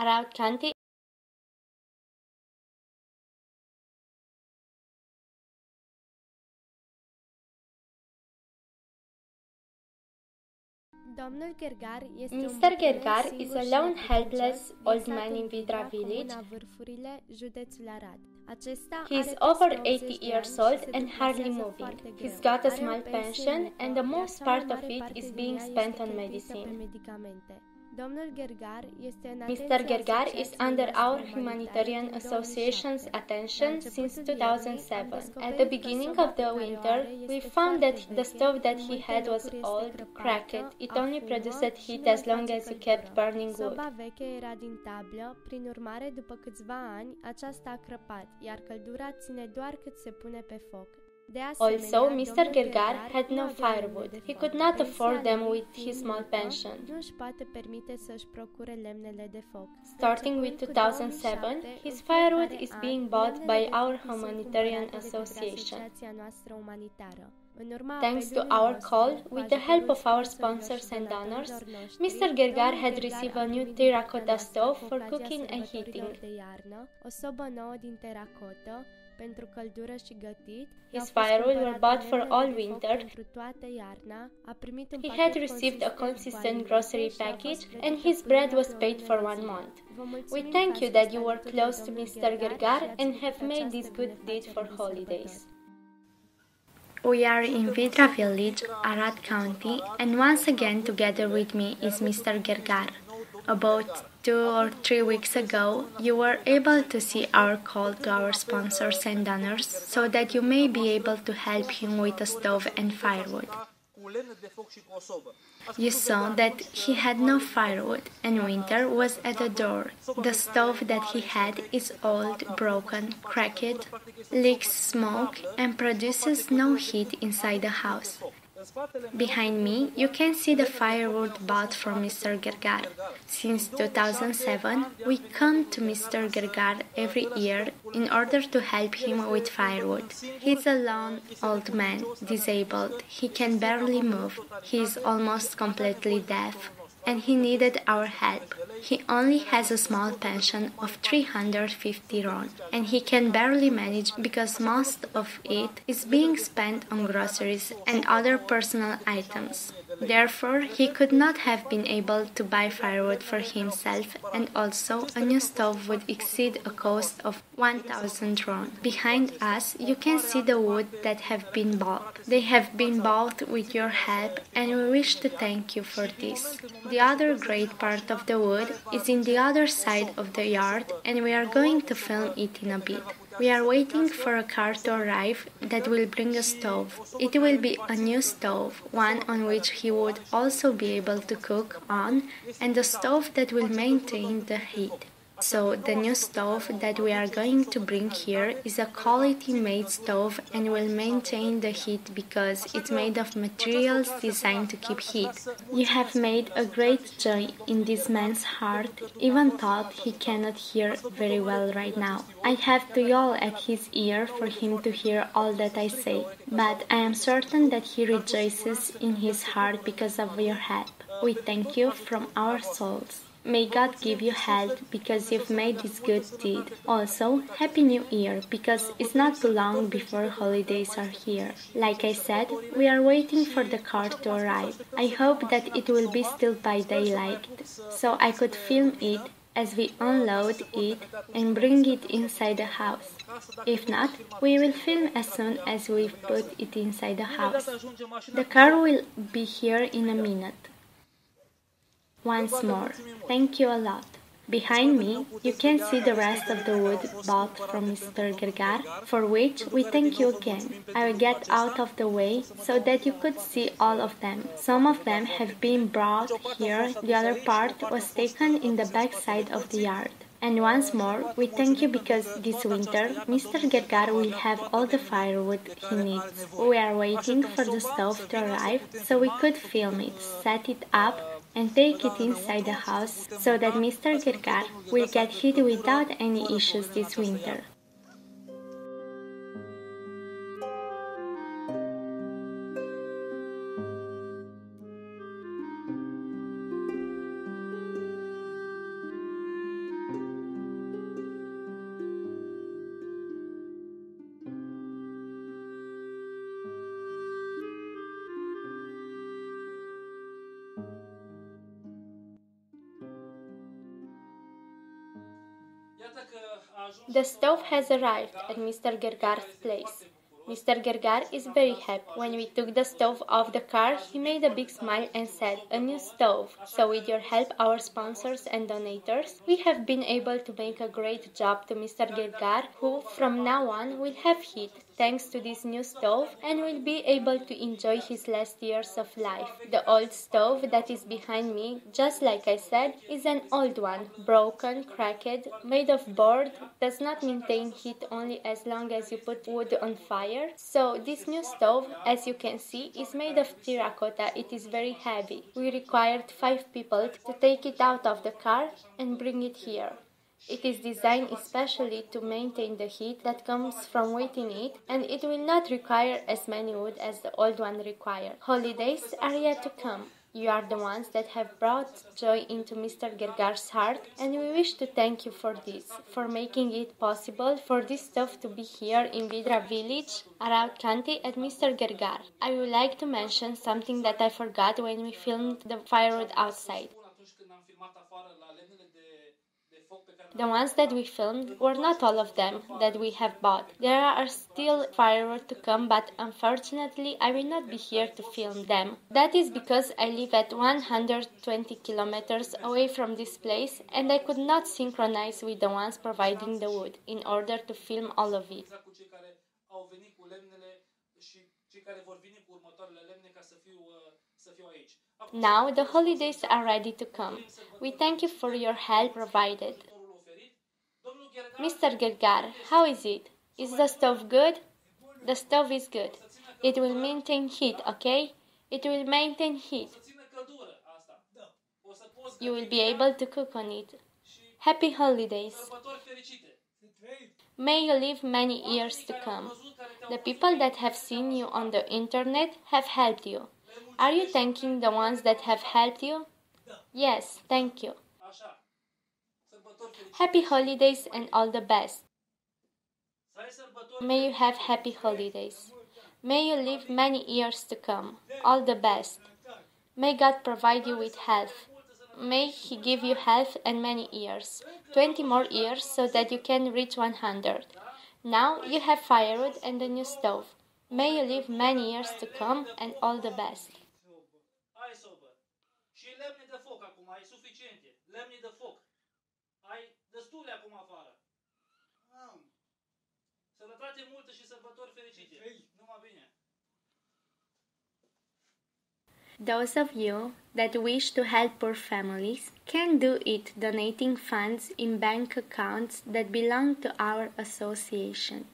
Arad County. Domnul Gergar este Mr. un Gergar bătrân is singur a și lone neputincios helpless din old satul man in Vidra Vidra, village. comuna Vârfurile, județul Arad. Acesta He is are over peste 80 80 de years ani old și se and hardly deplasează moving. foarte greu. He's got a Are o small pensie pension mică, and the iar most cea mai part of mare it parte is din being ea spent este on cheltuită pe medicine. medicamente. Domnul Gergar este în Mr. atenția Gergar is asociației under noastre our umanitare humanitarian din association's 2007. La attention since începutul iernii am 2007. At descoperit the că beginning soba of pe the care o winter, are we este found foarte that the veche, stove that în he multe had was locuri este old, crăpată, cracked. It only afumă produced și heat nu mai as long face as he căldură. kept burning wood. Soba veche era din tablă, prin urmare, după câțiva ani, aceasta a crăpat, iar căldura ține doar cât se pune pe foc. De asemenea, Also, Mr. domnul Gergar had nu no avea lemne firewood. de He foc. could not Pensia afford them lui, with fiind his small mică, pension. nu își poate permite să-și procure lemnele de foc. Starting with Începând cu 2007, 2007, his în firewood fiecare is an, being bought lemnele by de our foc îi sunt humanitarian cumpărate de către association. asociația noastră umanitară. În urma Thanks to apelului our nostru, call, cu with the help ajutorul of our sponsorilor sponsors și and donors, donatorilor noștri, Mr. Gergar domnul had Gergar received a a new primit din partea terracotta noastră, stove cu for ocazia cooking and sărbătorilor heating. de iarnă, o sobă nouă din teracotă pentru căldură și gătit. His I-au fost firewood were cumpărate bought for lemnele all de foc winter. pentru toată iarna, a primit un He pachet had received a consistent cu consistent alimente grocery și a fost package, plătită and his bread pâinea was pe paid for unele 1 zile. month. Vă We mulțumim thank că you ați that fost you were alături de close to domnul Mr. Gergar și ați and făcut have made această this good deed binefacere for de holidays. sărbători. We are in Vidra village, Arad County, and once again together with me is Mr. Gergar. About 2 or 3 weeks ago, you were able to see our call to our sponsors and donors so that you may be able to help him with a stove and firewood. You saw that he had no firewood and winter was at the door. The stove that he had is old, broken, cracked, leaks smoke and produces no heat inside the house. Behind me, you can see the firewood bought from Mr. Gergar. Since 2007, we come to Mr. Gergar every year in order to help him with firewood. He's a lone old man, disabled. He can barely move. He is almost completely deaf, and he needed our help. He only has a small pension of 350 RON, and he can barely manage because most of it is being spent on groceries and other personal items. Therefore, he could not have been able to buy firewood for himself, and also a new stove would exceed a cost of 1,000 RON. Behind us, you can see the wood that have been bought. They have been bought with your help, and we wish to thank you for this. The other great part of the wood is in the other side of the yard, and we are going to film it in a bit. We are waiting for a car to arrive that will bring a stove. It will be a new stove, one on which he would also be able to cook on, and a stove that will maintain the heat. So the new stove that we are going to bring here is a quality-made stove and will maintain the heat because it's made of materials designed to keep heat. You have made a great joy in this man's heart, even though he cannot hear very well right now. I have to yell at his ear for him to hear all that I say, but I am certain that he rejoices in his heart because of your help. We thank you from our souls. May God give you health because you've made this good deed. Also, Happy New Year because it's not too long before holidays are here. Like I said, we are waiting for the car to arrive. I hope that it will be still by daylight, so I could film it as we unload it and bring it inside the house. If not, we will film as soon as we've put it inside the house. The car will be here in a minute. Once more, thank you a lot. Behind me, you can see the rest of the wood bought from Mr. Gergar, for which we thank you again. I will get out of the way so that you could see all of them. Some of them have been brought here, the other part was taken in the back side of the yard. And once more, we thank you because this winter, Mr. Gergar will have all the firewood he needs. We are waiting for the stove to arrive so we could film it, set it up, and take it inside the house so that Mr. Gergar will get heat without any issues this winter. The stove has arrived at Mr. Gergar's place. Mr. Gergar is very happy. When we took the stove off the car, he made a big smile and said, "A new stove." So with your help, our sponsors and donators, we have been able to make a great job to Mr. Gergar, who from now on will have heat thanks to this new stove and will be able to enjoy his last years of life. The old stove that is behind me, just like I said, is an old one, broken, cracked, made of board, does not maintain heat only as long as you put wood on fire. So this new stove, as you can see, is made of terracotta. It is very heavy. We required 5 people to take it out of the car and bring it here. It is designed especially to maintain the heat that comes from waiting it, and it will not require as many wood as the old one required. Holidays are yet to come. You are the ones that have brought joy into Mr. Gergar's heart, and we wish to thank you for this, for making it possible for this stuff to be here in Vidra village, Arad County, at Mr. Gergar. I would like to mention something that I forgot when we filmed the firewood outside. The ones that we filmed were not all of them that we have bought. There are still firewood to come, but unfortunately I will not be here to film them. That is because I live at 120 kilometers away from this place and I could not synchronize with the ones providing the wood in order to film all of it. Now the holidays are ready to come. We thank you for your help provided. Mr. Gergar, how is it? Is the stove good? The stove is good. It will maintain heat, okay? It will maintain heat. You will be able to cook on it. Happy holidays. May you live many years to come. The people that have seen you on the internet have helped you. Are you thanking the ones that have helped you? Yes, thank you. Happy holidays and all the best. May you have happy holidays. May you live many years to come. All the best. May God provide you with health. May He give you health and many years. 20 more years so that you can reach 100. Now you have firewood and a new stove. May you live many years to come and all the best. Și lemne de foc acum, ai suficiente. Lemne de foc. Ai destule acum afară. Sănătate multă și sărbători fericite. Numai bine. Those of you that wish to help poor families can do it donating funds in bank accounts that belong to our association.